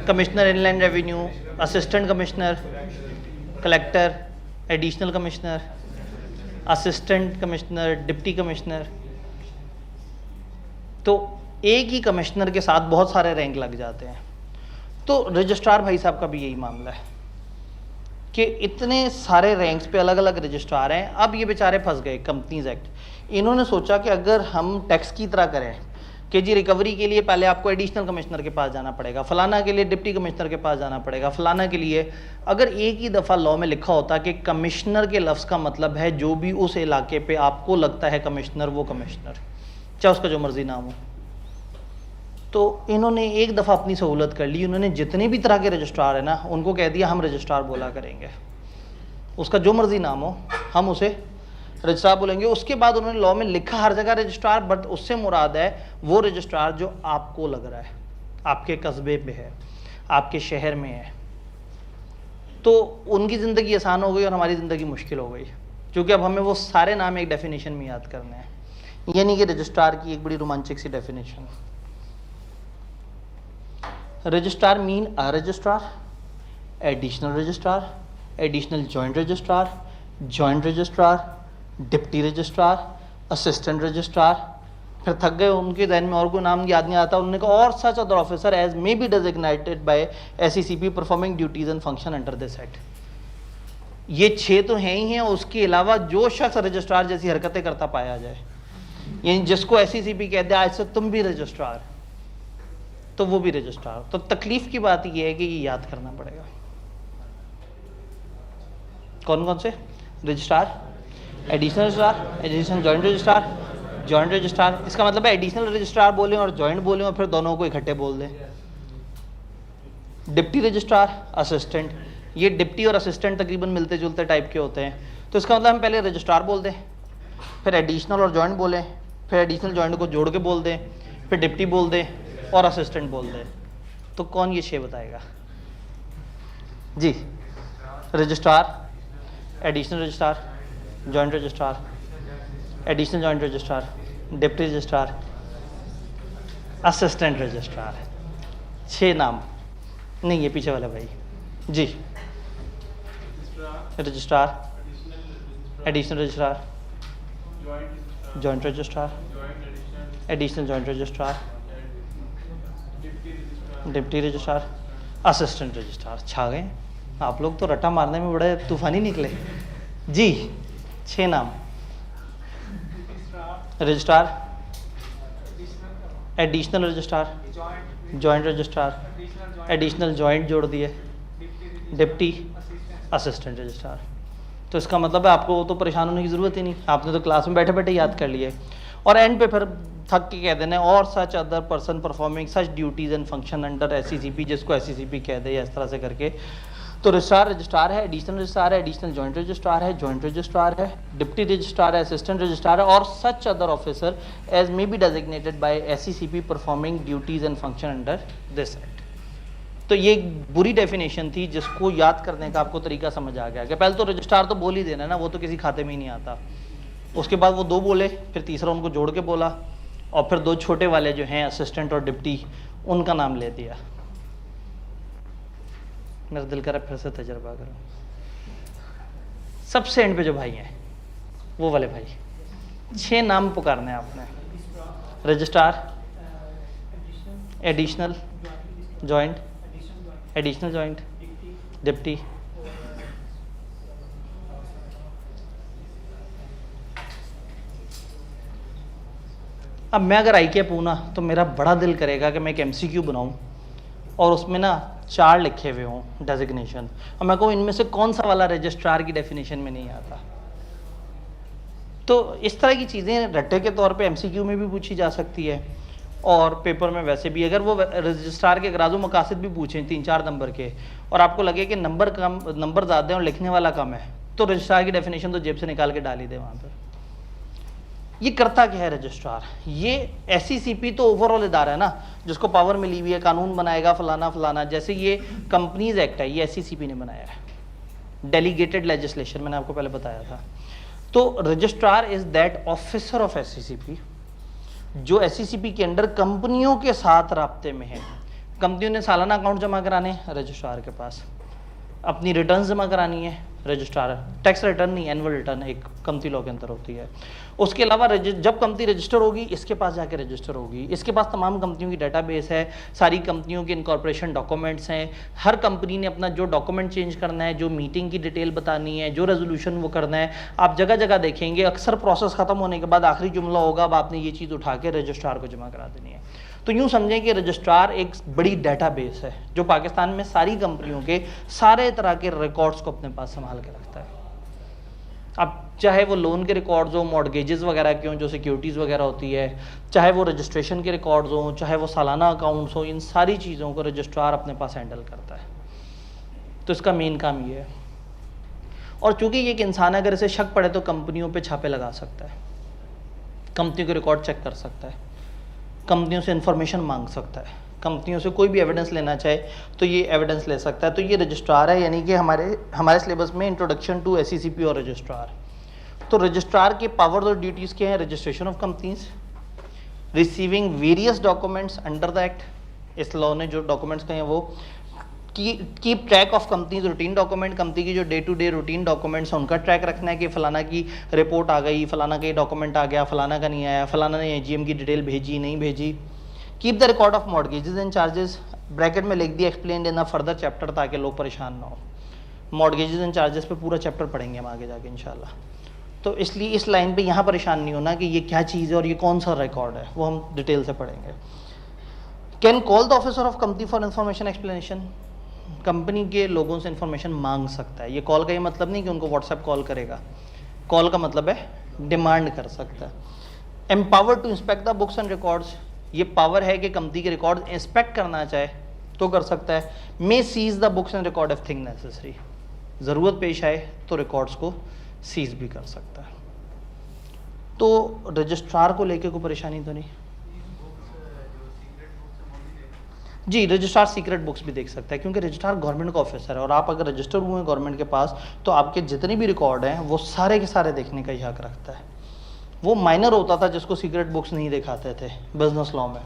Speaker 1: commissioner inland revenue, assistant commissioner, collector, additional commissioner, assistant commissioner, deputy commissioner. तो एक ही कमिश्नर के साथ बहुत सारे रैंक लग जाते हैं। तो रजिस्ट्रार भाई साहब का भी यही मामला है कि इतने सारे रैंक्स पे अलग अलग रजिस्ट्रार हैं। अब ये बेचारे फंस गए कंपनीज एक्ट। इन्होंने सोचा कि अगर हम टैक्स की तरह करें कि जी रिकवरी के लिए पहले आपको एडिशनल कमिश्नर के पास जाना पड़ेगा, फलाना के लिए डिप्टी कमिश्नर के पास जाना पड़ेगा, फलाना के लिए, अगर एक ही दफ़ा लॉ में लिखा होता कि कमिश्नर के लफ्ज़ का मतलब है जो भी उस इलाके पे आपको लगता है कमिश्नर, वो कमिश्नर, चाहे उसका जो मर्जी नाम हो। तो इन्होंने एक दफ़ा अपनी सहूलत कर ली, उन्होंने जितने भी तरह के रजिस्ट्रार है ना उनको कह दिया हम रजिस्ट्रार बोला करेंगे, उसका जो मर्जी नाम हो हम उसे रजिस्ट्रार बोलेंगे। उसके बाद उन्होंने लॉ में लिखा हर जगह रजिस्ट्रार, बट उससे मुराद है वो रजिस्ट्रार जो आपको लग रहा है, आपके कस्बे पे है, आपके शहर में है। तो उनकी ज़िंदगी आसान हो गई और हमारी ज़िंदगी मुश्किल हो गई, क्योंकि अब हमें वो सारे नाम एक डेफिनेशन में याद करने हैं। यानी कि रजिस्ट्रार की एक बड़ी रोमांचक सी definition, registrar mean a registrar, additional registrar, additional joint registrar, joint registrar, deputy registrar, assistant registrar. फिर थक गए, उनके ध्यान में और कोई नाम याद नहीं आता, उन्होंने कहा और such other officer as may be designated by SECP performing duties and function under this act. ये 6 तो हैं ही हैं, उसके अलावा जो शख्स रजिस्ट्रार जैसी हरकतें करता पाया जाए, यानी जिसको एसईसीपी कहते हैं आज से तुम भी रजिस्ट्रार, तो वो भी रजिस्ट्रार। तो तकलीफ की बात यह है कि ये याद करना पड़ेगा कौन कौन से registrar, additional registrar, additional joint registrar, joint registrar. इसका मतलब है एडिशनल रजिस्ट्रार बोलें और जॉइंट बोलें और फिर दोनों को इकट्ठे बोल दें। डिप्टी रजिस्ट्रार, असिस्टेंट, ये डिप्टी और असिस्टेंट तकरीबन मिलते जुलते टाइप के होते हैं। तो इसका मतलब हम पहले रजिस्ट्रार बोल दें, फिर एडिशनल और जॉइंट बोलें, फिर एडिशनल जॉइंट को जोड़ के बोल दें, फिर डिप्टी बोल दें और असिस्टेंट बोल दें। तो कौन ये 6 बताएगा जी? Registrar, additional registrar, joint registrar, additional joint registrar, deputy registrar, assistant registrar. 6 नाम नहीं, ये पीछे वाला भाई जी। Registrar, additional registrar, joint registrar, additional joint registrar, deputy registrar, assistant registrar. छा गए आप लोग, तो रट्टा मारने में बड़े तूफानी निकले जी। 6 नाम, registrar, additional registrar, joint registrar, additional joint जोड़ दिए, डिप्टी, असिस्टेंट रजिस्ट्रार। तो इसका मतलब है आपको तो परेशान होने की ज़रूरत ही नहीं, आपने तो क्लास में बैठे बैठे याद कर लिए। और एंड पे फिर थक के कह देना और such other person performing such duties and function under SECP, जिसको एसईसीपी कह दे या इस तरह से करके तो रजिस्ट्रार रजिस्ट्रार है, एडिशनल रजिस्ट्रार है, एडिशनल जॉइंट रजिस्ट्रार है, जॉइंट रजिस्ट्रार है, डिप्टी रजिस्ट्रार है, असिस्टेंट रजिस्ट्रार है, और such other officer as may be designated by SECP performing duties and function under this act. तो ये एक बुरी डेफिनेशन थी जिसको याद करने का आपको तरीका समझ आ गया कि पहले तो रजिस्ट्रार तो बोल ही देना ना, वो तो किसी खाते में ही नहीं आता। उसके बाद वो 2 बोले, फिर तीसरा उनको जोड़ के बोला, और फिर 2 छोटे वाले जो हैं असिस्टेंट और डिप्टी, उनका नाम ले दिया। मेरा दिल कर रहा है फिर से तजर्बा करो। सबसे एंड पे जो भाई हैं वो वाले भाई, 6 नाम पुकारने हैं आपने, registrar, additional joint, additional joint, deputy, अब मैं अगर आई के पूना तो मेरा बड़ा दिल करेगा कि मैं एक MCQ बनाऊं और उसमें ना 4 लिखे हुए हों डेजिग्नेशन, और मैं कहूँ इनमें से कौन सा वाला रजिस्ट्रार की डेफिनेशन में नहीं आता। तो इस तरह की चीज़ें रट्टे के तौर पे MCQ में भी पूछी जा सकती है, और पेपर में वैसे भी अगर वो रजिस्ट्रार के गराज़ो मकासद भी पूछें 3-4 नंबर के, और आपको लगे कि नंबर ज़्यादा है और लिखने वाला कम है, तो रजिस्ट्रार की डेफिनेशन तो जेब से निकाल के डाल ही दे वहाँ पर। ये करता क्या है रजिस्ट्रार? ये एससीसीपी तो ओवरऑल इदारा है ना जिसको पावर मिली हुई है, कानून बनाएगा फलाना फलाना। जैसे ये कंपनीज एक्ट है, ये एससीसीपी ने बनाया है, डेलीगेटेड लेजिस्लेशन, मैंने आपको पहले बताया था। तो registrar is that officer of SCCP जो एससीसीपी के अंडर कंपनियों के साथ राब्ते में है। कंपनियों ने सालाना अकाउंट जमा कराने, रजिस्ट्रार के पास। अपनी रिटर्न जमा करानी है, रजिस्ट्रार। टैक्स रिटर्न नहीं, एनुअल रिटर्न एक कंपनी लॉ के अंदर होती है। उसके अलावा जब कंपनी रजिस्टर होगी इसके पास जाके रजिस्टर होगी। इसके पास तमाम कंपनियों की डेटाबेस है, सारी कंपनियों के इनकॉर्पोरेशन डॉक्यूमेंट्स हैं। हर कंपनी ने अपना जो डॉक्यूमेंट चेंज करना है, जो मीटिंग की डिटेल बतानी है, जो रेजोल्यूशन वो करना है, आप जगह जगह देखेंगे अक्सर प्रोसेस खत्म होने के बाद आखिरी जुमला होगा अब आपने ये चीज़ उठा के रजिस्ट्रार को जमा करा देनी है। तो यूँ समझें कि रजिस्ट्रार एक बड़ी डेटाबेस है जो पाकिस्तान में सारी कंपनियों के सारे तरह के रिकॉर्ड्स को अपने पास संभाल के रखता है। अब चाहे वो लोन के रिकॉर्ड्स हो, मॉर्गेजेस वगैरह के हों जो सिक्योरिटीज़ वगैरह होती है, चाहे वो रजिस्ट्रेशन के रिकॉर्ड्स हों, चाहे वो सालाना अकाउंट्स हो, इन सारी चीज़ों को रजिस्ट्रार अपने पास हैंडल करता है। तो इसका मेन काम ये है। और चूँकि ये एक इंसान अगर इसे शक पड़े तो कंपनियों पर छापे लगा सकता है, कंपनी के रिकॉर्ड चेक कर सकता है, कंपनियों से इन्फॉर्मेशन मांग सकता है, कंपनियों से कोई भी एविडेंस लेना चाहे तो ये एविडेंस ले सकता है। तो ये रजिस्ट्रार है, यानी कि हमारे सिलेबस में इंट्रोडक्शन टू एससीसीपी और रजिस्ट्रार। तो रजिस्ट्रार के पावर्स और ड्यूटीज़ क्या हैं? Registration of companies, receiving various documents under the act, इस लॉ ने जो डॉक्यूमेंट्स कहे हैं वो, keep track of companies routine document, company की जो day to day routine documents हैं उनका ट्रैक रखना है कि फलाना की रिपोर्ट आ गई, फलाना का डॉक्यूमेंट आ गया, फलाना का नहीं आया, फलाना ने एजीएम की डिटेल भेजी नहीं भेजी। Keep the record of mortgages and charges, bracket में लिख दिया explained in a further chapter ताकि लोग परेशान ना हो। मॉर्गेजेस एंड चार्जेस पे पूरा चैप्टर पढ़ेंगे हम आगे जाके इंशाल्लाह। तो इसलिए इस लाइन पे यहाँ परेशान नहीं होना कि ये क्या चीज़ है और ये कौन सा रिकॉर्ड है, वो हम डिटेल से पढ़ेंगे। Can call the officer of company for information explanation, company के लोगों से इन्फॉर्मेशन मांग सकता है। ये कॉल का ये मतलब नहीं कि उनको व्हाट्सएप कॉल करेगा, कॉल का मतलब है डिमांड कर सकता है। Empower to inspect the books and records, ये पावर है कि कंपनी के रिकॉर्ड इंस्पेक्ट करना चाहे तो कर सकता है। May seize the books and record if think necessary, ज़रूरत पेश आए तो रिकॉर्ड्स को सीज भी कर सकता है। तो रजिस्ट्रार को लेके कोई परेशानी तो नहीं? जी, रजिस्ट्रार सीक्रेट बुक्स भी देख सकता है क्योंकि रजिस्ट्रार गवर्नमेंट का ऑफिसर है और आप अगर रजिस्टर हुए हैं गवर्नमेंट के पास तो आपके जितने भी रिकॉर्ड हैं वो सारे के सारे देखने का ही हक रखता है। वो माइनर होता था जिसको सीक्रेट बुक्स नहीं दिखाते थे बिजनेस लॉ में,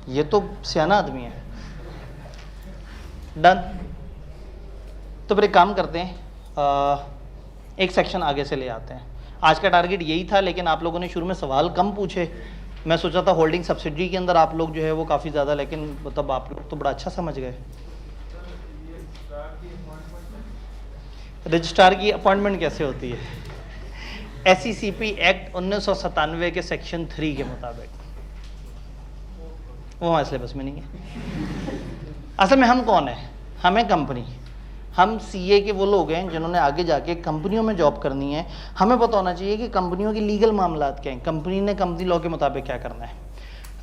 Speaker 1: ये तो सियाना आदमी है। डन। तो फिर एक काम करते हैं, एक सेक्शन आगे से ले आते हैं। आज का टारगेट यही था लेकिन आप लोगों ने शुरू में सवाल कम पूछे। मैं सोचा था होल्डिंग सब्सिडी के अंदर आप लोग जो है वो काफ़ी ज़्यादा, लेकिन मतलब आप लोग तो बड़ा अच्छा समझ गए। रजिस्ट्रार की अपॉइंटमेंट कैसे होती है? एससीसीपी एक्ट 1997 के सेक्शन 3 के मुताबिक, वो हमारे सिलेबस में नहीं है। असल में हम कौन है? हमें कंपनी, हम सीए के वो लोग हैं जिन्होंने आगे जाके कंपनियों में जॉब करनी है। हमें पता होना चाहिए कि कंपनियों की लीगल मामलात क्या हैं, कंपनी ने कंपनी लॉ के मुताबिक क्या करना है।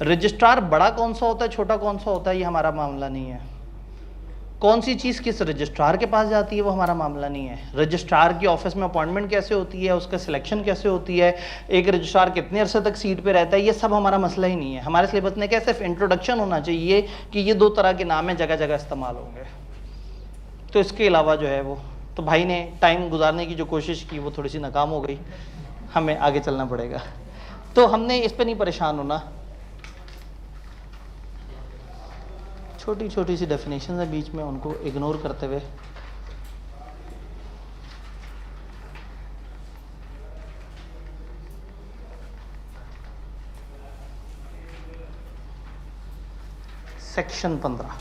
Speaker 1: रजिस्ट्रार बड़ा कौन सा होता है, छोटा कौन सा होता है, ये हमारा मामला नहीं है। कौन सी चीज़ किस रजिस्ट्रार के पास जाती है वो हमारा मामला नहीं है। रजिस्ट्रार की ऑफिस में अपॉइंटमेंट कैसे होती है, उसका सिलेक्शन कैसे होती है, एक रजिस्ट्रार कितने अरसे तक सीट पे रहता है, ये सब हमारा मसला ही नहीं है। हमारे सिलेबस में क्या सिर्फ इंट्रोडक्शन होना चाहिए कि ये 2 तरह के नाम है, जगह जगह इस्तेमाल होंगे। तो इसके अलावा जो है वो तो भाई ने टाइम गुजारने की जो कोशिश की वो थोड़ी सी नाकाम हो गई, हमें आगे चलना पड़ेगा। तो हमने इस पर नहीं परेशान होना, छोटी छोटी सी डेफिनेशन है बीच में, उनको इग्नोर करते हुए सेक्शन 15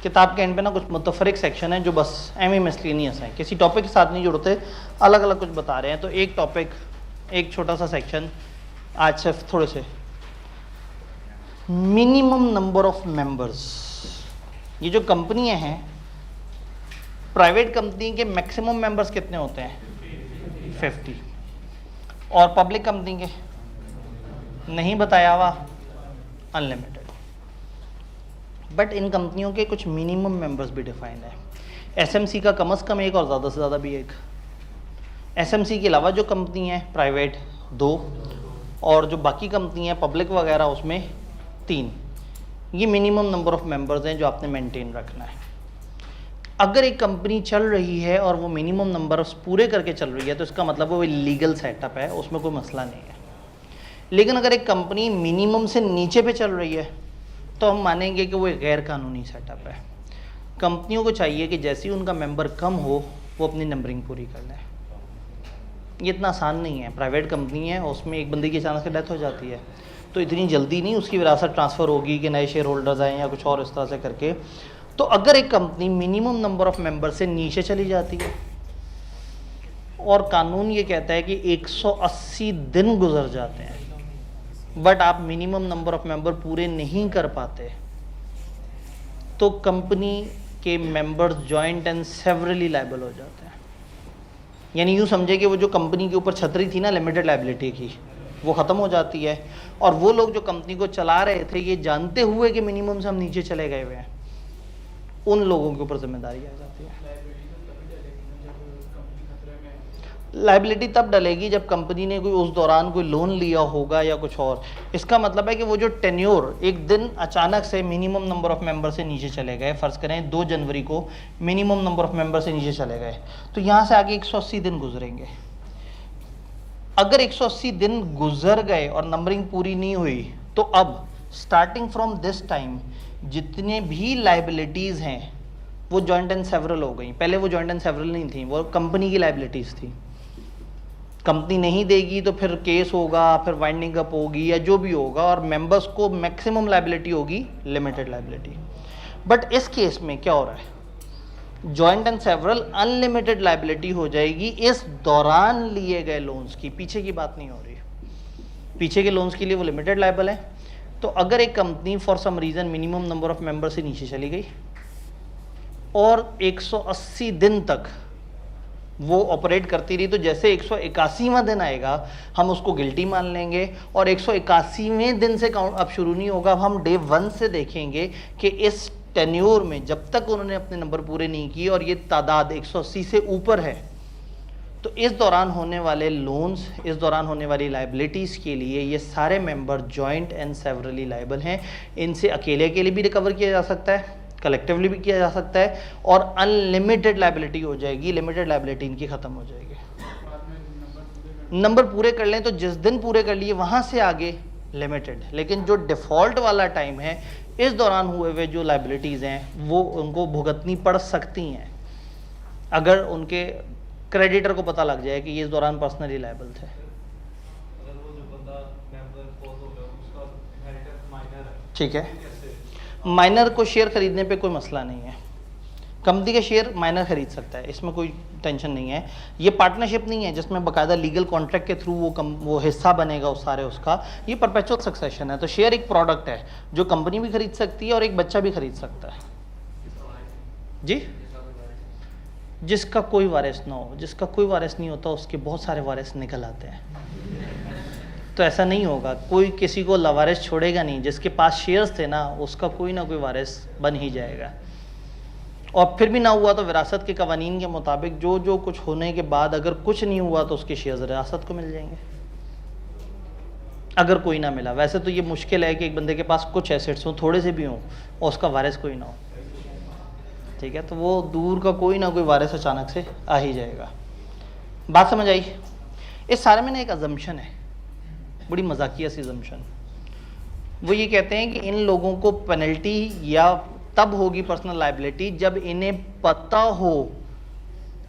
Speaker 1: किताब के एंड पे ना कुछ मुतफरिक सेक्शन है जो बस एम मिसलिनियस है, किसी टॉपिक के साथ नहीं जुड़ते, अलग अलग कुछ बता रहे हैं। तो एक टॉपिक, एक छोटा सा सेक्शन आज सिर्फ थोड़े से मिनिमम नंबर ऑफ मेंबर्स। ये जो कंपनियां हैं, प्राइवेट कंपनी के मैक्सिमम मेंबर्स कितने होते हैं 50, और पब्लिक कंपनी के नहीं बताया हुआ अनलिमिटेड। बट इन कंपनियों के कुछ मिनिमम मेंबर्स भी डिफाइंड है। एसएमसी का कम से कम एक और ज़्यादा से ज़्यादा भी एक। एसएमसी के अलावा जो कंपनी है प्राइवेट 2, और जो बाकी कंपनी है पब्लिक वगैरह उसमें 3। ये मिनिमम नंबर ऑफ मेंबर्स हैं जो आपने मेंटेन रखना है। अगर एक कंपनी चल रही है और वो मिनिमम नंबर्स पूरे करके चल रही है तो इसका मतलब वो लीगल सेटअप है, उसमें कोई मसला नहीं है। लेकिन अगर एक कंपनी मिनिमम से नीचे पे चल रही है तो हम मानेंगे कि वो एक गैर कानूनी सेटअप है। कंपनियों को चाहिए कि जैसे ही उनका मेंबर कम हो वो अपनी नंबरिंग पूरी कर लें। ये इतना आसान नहीं है। प्राइवेट कंपनी है, उसमें एक बंदे की अचानक से डेथ हो जाती है तो इतनी जल्दी नहीं उसकी विरासत ट्रांसफ़र होगी कि नए शेयर होल्डर्स आए या कुछ और इस तरह से करके। तो अगर एक company minimum number of member से नीचे चली जाती है और कानून ये कहता है कि 180 दिन गुजर जाते हैं बट आप मिनिमम नंबर ऑफ मेंबर पूरे नहीं कर पाते, तो कंपनी के members joint and severally liable हो जाते हैं। यानी यूँ समझे कि वो जो कंपनी के ऊपर छतरी थी ना लिमिटेड लायबिलिटी की, वो ख़त्म हो जाती है, और वो लोग जो कंपनी को चला रहे थे ये जानते हुए कि मिनिमम से हम नीचे चले गए हुए हैं, उन लोगों के ऊपर जिम्मेदारी आ जाती है। लायबिलिटी तब डलेगी जब कंपनी ने कोई उस दौरान कोई लोन लिया होगा या कुछ और। इसका मतलब है कि वो जो टेन्योर एक दिन अचानक से मिनिमम नंबर ऑफ मेंबर से नीचे चले गए, फ़र्ज़ करें 2 जनवरी को मिनिमम नंबर ऑफ मेंबर से नीचे चले गए, तो यहाँ से आगे 180 दिन गुजरेंगे। अगर 180 दिन गुजर गए और नंबरिंग पूरी नहीं हुई तो अब स्टार्टिंग फ्रॉम दिस टाइम जितने भी लायबिलिटीज़ हैं वो जॉइंट एंड सेवरल हो गई। पहले वो जॉइंट एंड सेवरल नहीं थी, वो कंपनी की लायबिलिटीज़ थी। कंपनी नहीं देगी तो फिर केस होगा, फिर वाइंडिंग अप होगी या जो भी होगा, और मेंबर्स को मैक्सिमम लायबिलिटी होगी लिमिटेड लायबिलिटी। बट इस केस में क्या हो रहा है, joint and several unlimited liability हो जाएगी इस दौरान लिए गए लोन्स की, पीछे की बात नहीं हो रही। पीछे के लोन्स के लिए वो लिमिटेड लायबल है। तो अगर एक company for some reason minimum number of member से नीचे चली गई और 180 दिन तक वो ऑपरेट करती रही, तो जैसे 181वां दिन आएगा हम उसको गिल्टी मान लेंगे, और 181वें दिन से काउंट अब शुरू नहीं होगा। अब हम डे 1 से देखेंगे कि इस टेन्योर में जब तक उन्होंने अपने नंबर पूरे नहीं किए और ये तादाद 180 से ऊपर है, तो इस दौरान होने वाले लोन्स, इस दौरान होने वाली लायबिलिटीज़ के लिए ये सारे member joint and severally liable हैं। इनसे अकेले अकेले भी रिकवर किया जा सकता है, कलेक्टिवली भी किया जा सकता है, और अनलिमिटेड लायबिलिटी हो जाएगी। लिमिटेड लायबिलिटी इनकी ख़त्म हो जाएगी। नंबर पूरे कर लें तो जिस दिन पूरे कर लिए वहाँ से आगे लिमिटेड, लेकिन जो डिफ़ॉल्ट वाला टाइम है इस दौरान हुए हुए जो लायबिलिटीज़ हैं वो उनको भुगतनी पड़ सकती हैं अगर उनके क्रेडिटर को पता लग जाए कि ये इस दौरान पर्सनली लायबल थे। ठीक है, माइनर को शेयर खरीदने पे कोई मसला नहीं है, कंपनी के शेयर माइनर खरीद सकता है, इसमें कोई टेंशन नहीं है। ये पार्टनरशिप नहीं है जिसमें बाकायदा लीगल कॉन्ट्रैक्ट के थ्रू वो हिस्सा बनेगा उस सारे उसका। ये परपेचुअल सक्सेशन है। तो शेयर एक प्रोडक्ट है जो कंपनी भी खरीद सकती है और एक बच्चा भी खरीद सकता है। जी, जिसका कोई वारिस ना हो, जिसका कोई वारिस नहीं होता उसके बहुत सारे वारिस निकल आते हैं। तो ऐसा नहीं होगा, कोई किसी को लवारिस छोड़ेगा नहीं। जिसके पास शेयर्स थे ना उसका कोई ना कोई वारिस बन ही जाएगा। और फिर भी ना हुआ तो विरासत के कवानीन के मुताबिक जो जो कुछ होने के बाद अगर कुछ नहीं हुआ तो उसके शेयर्स विरासत को मिल जाएंगे, अगर कोई ना मिला। वैसे तो ये मुश्किल है कि एक बंदे के पास कुछ एसेट्स हों, थोड़े से भी हों, और उसका वारिस कोई ना हो, ठीक है, तो वो दूर का कोई ना कोई वारिस अचानक से आ ही जाएगा। बात समझ आई? इस सारे में ना एक अजम्पशन है, बड़ी मजाकिया सी अजम्पशन। वो ये कहते हैं कि इन लोगों को पेनल्टी या तब होगी पर्सनल लायबिलिटी जब इन्हें पता हो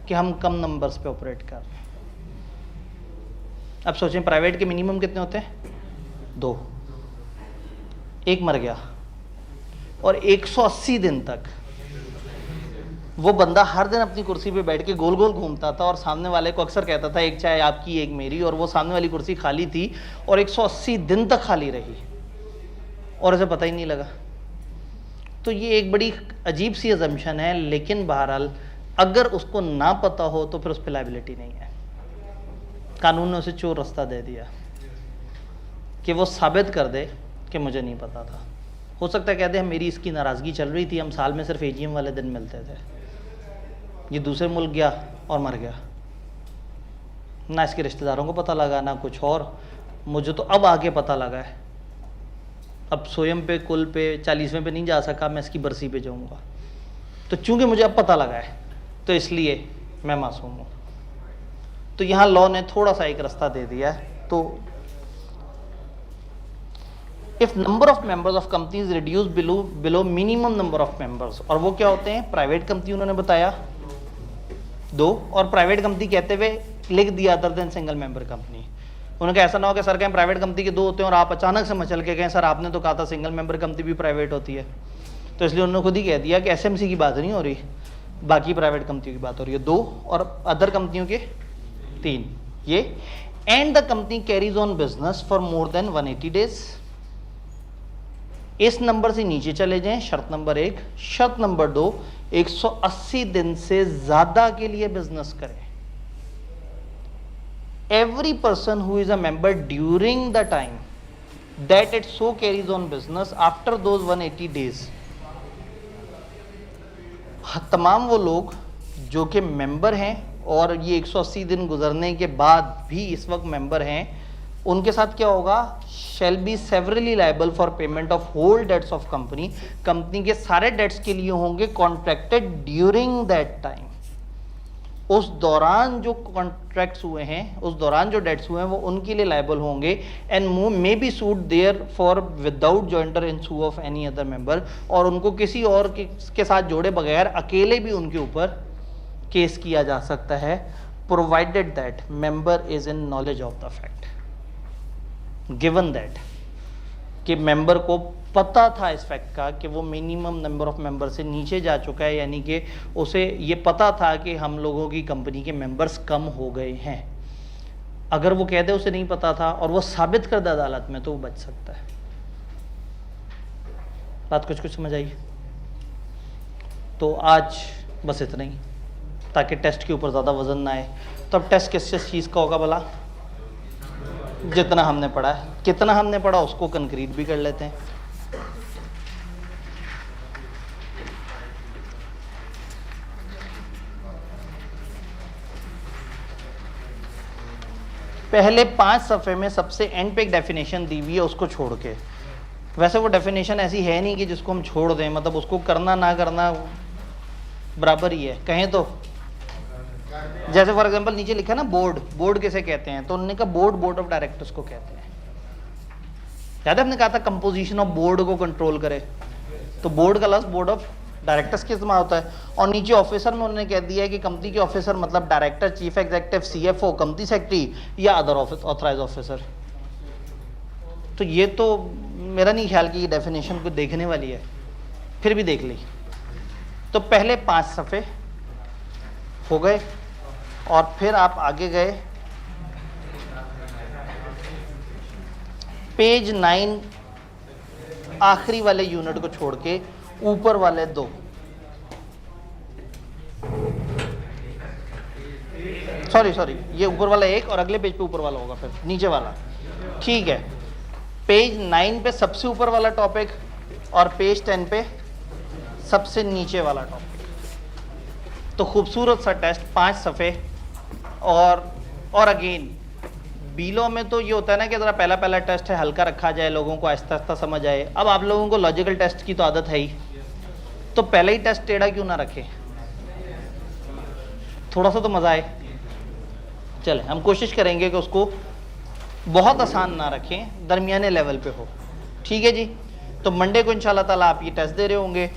Speaker 1: कि हम कम नंबर्स पे ऑपरेट कर रहे हैं। अब सोचें प्राइवेट के मिनिमम कितने होते हैं? 2। एक मर गया और 180 दिन तक वो बंदा हर दिन अपनी कुर्सी पे बैठ के गोल गोल घूमता था और सामने वाले को अक्सर कहता था एक चाय आपकी एक मेरी, और वो सामने वाली कुर्सी खाली थी और 180 दिन तक खाली रही और उसे पता ही नहीं लगा। तो ये एक बड़ी अजीब सी अजम्पशन है, लेकिन बहरहाल अगर उसको ना पता हो तो फिर उस पर लायबिलिटी नहीं है। कानून ने उसे चोर रास्ता दे दिया कि वो साबित कर दे कि मुझे नहीं पता था। हो सकता है कह दे मेरी इसकी नाराज़गी चल रही थी, हम साल में सिर्फ एजीएम वाले दिन मिलते थे, ये दूसरे मुल्क गया और मर गया, ना इसके रिश्तेदारों को पता लगा ना कुछ और, मुझे तो अब आगे पता लगा है, अब सोयम पे कुल पे 40वें पे नहीं जा सका, मैं इसकी बरसी पे जाऊंगा, तो चूंकि मुझे अब पता लगा है तो इसलिए मैं मासूम हूँ। तो यहाँ लॉ ने थोड़ा सा एक रास्ता दे दिया है। तो if number of members of companies reduce below minimum number of members, और वो क्या होते हैं? प्राइवेट कंपनी उन्होंने बताया 2, और प्राइवेट कंपनी कहते हुए लिख दिया other than single member company. उन्होंने कहा ऐसा ना हो कि सर कहें प्राइवेट कंपनी के 2 होते हैं और आप अचानक से मचल के कहें सर आपने तो कहा था सिंगल मेंबर कंपनी भी प्राइवेट होती है। तो इसलिए उन्होंने खुद ही कह दिया कि एसएमसी की बात नहीं हो रही, बाकी प्राइवेट कंपनियों की बात हो रही है 2, और अदर कंपनियों के 3। ये and the company carries on business for more than 180 days. इस नंबर से नीचे चले जाएं, शर्त नंबर 1। शर्त नंबर 2, 180 दिन से ज्यादा के लिए बिजनेस करें। Every person who is a member during the time that it so carries on business after those 180 days, तमाम वो लोग जो कि मेंबर हैं और ये 180 दिन गुजरने के बाद भी इस वक्त मेंबर हैं, उनके साथ क्या होगा? shall be severally liable for payment of whole debts of company। Company के सारे डेट्स के लिए होंगे कॉन्ट्रैक्टेड ड्यूरिंग दैट टाइम। उस दौरान जो कॉन्ट्रैक्ट्स हुए हैं, उस दौरान जो डेट्स हुए हैं, वो उनके लिए लायबल होंगे। And may be sued therefor without joinder in suit of any other member, और उनको किसी और के साथ जोड़े बगैर अकेले भी उनके ऊपर केस किया जा सकता है, provided that member is in knowledge of the fact, given that कि मेंबर को पता था इस फैक्ट का कि वो मिनिमम नंबर ऑफ मेंबर से नीचे जा चुका है, यानी कि उसे ये पता था कि हम लोगों की कंपनी के मेंबर्स कम हो गए हैं। अगर वो कह दे उसे नहीं पता था और वो साबित कर दे अदालत में, तो वो बच सकता है। बात कुछ कुछ समझ आई? तो आज बस इतना ही, ताकि टेस्ट के ऊपर ज़्यादा वजन ना आए। तो अब टेस्ट किस चीज़ का होगा भला? जितना हमने पढ़ा है, कितना हमने पढ़ा उसको कंक्रीट भी कर लेते हैं। पहले 5 सफ़े में सबसे एंड पे एक डेफिनेशन दी हुई है, उसको छोड़ के। वैसे वो डेफिनेशन ऐसी है नहीं कि जिसको हम छोड़ दें, मतलब उसको करना ना करना बराबर ही है। कहें तो जैसे फॉर एग्जांपल नीचे लिखा ना बोर्ड, बोर्ड किसे कहते हैं? तो उन्होंने कहा बोर्ड ऑफ डायरेक्टर्स को कहते हैं। याद है हमने कहा था कंपोजिशन ऑफ बोर्ड को कंट्रोल करे, तो बोर्ड का लफ्ज़ बोर्ड ऑफ डायरेक्टर्स के इस्तेमाल होता है। और नीचे ऑफिसर में उन्होंने कह दिया है कि कंपनी के ऑफिसर मतलब director, chief executive, CFO, company secretary या अदर ऑथराइज ऑफिसर। तो ये तो मेरा नहीं ख्याल कि ये डेफिनेशन को देखने वाली है, फिर भी देख ली। तो पहले 5 सफ़े हो गए और फिर आप आगे गए पेज 9 आखिरी वाले यूनिट को छोड़ के ऊपर वाले 2। सॉरी ये ऊपर वाला 1 और अगले पेज पे ऊपर वाला होगा, फिर नीचे वाला। ठीक है, पेज 9 पे सबसे ऊपर वाला टॉपिक और पेज 10 पे सबसे नीचे वाला टॉपिक। तो खूबसूरत सा टेस्ट 5 सफ़े। और अगेन बीलो में तो ये होता है ना कि ज़रा पहला पहला टेस्ट है, हल्का रखा जाए, लोगों को आहिस्ता आहिस्ता समझ आए। अब आप लोगों को लॉजिकल टेस्ट की तो आदत है ही, तो पहले ही टेस्ट टेढ़ा क्यों ना रखें, थोड़ा सा तो मज़ा आए। चले हम कोशिश करेंगे कि उसको बहुत आसान ना रखें, दरमियाने लेवल पे हो। ठीक है जी। तो मंडे को इंशाल्लाह ताला आप ये टेस्ट दे रहे होंगे।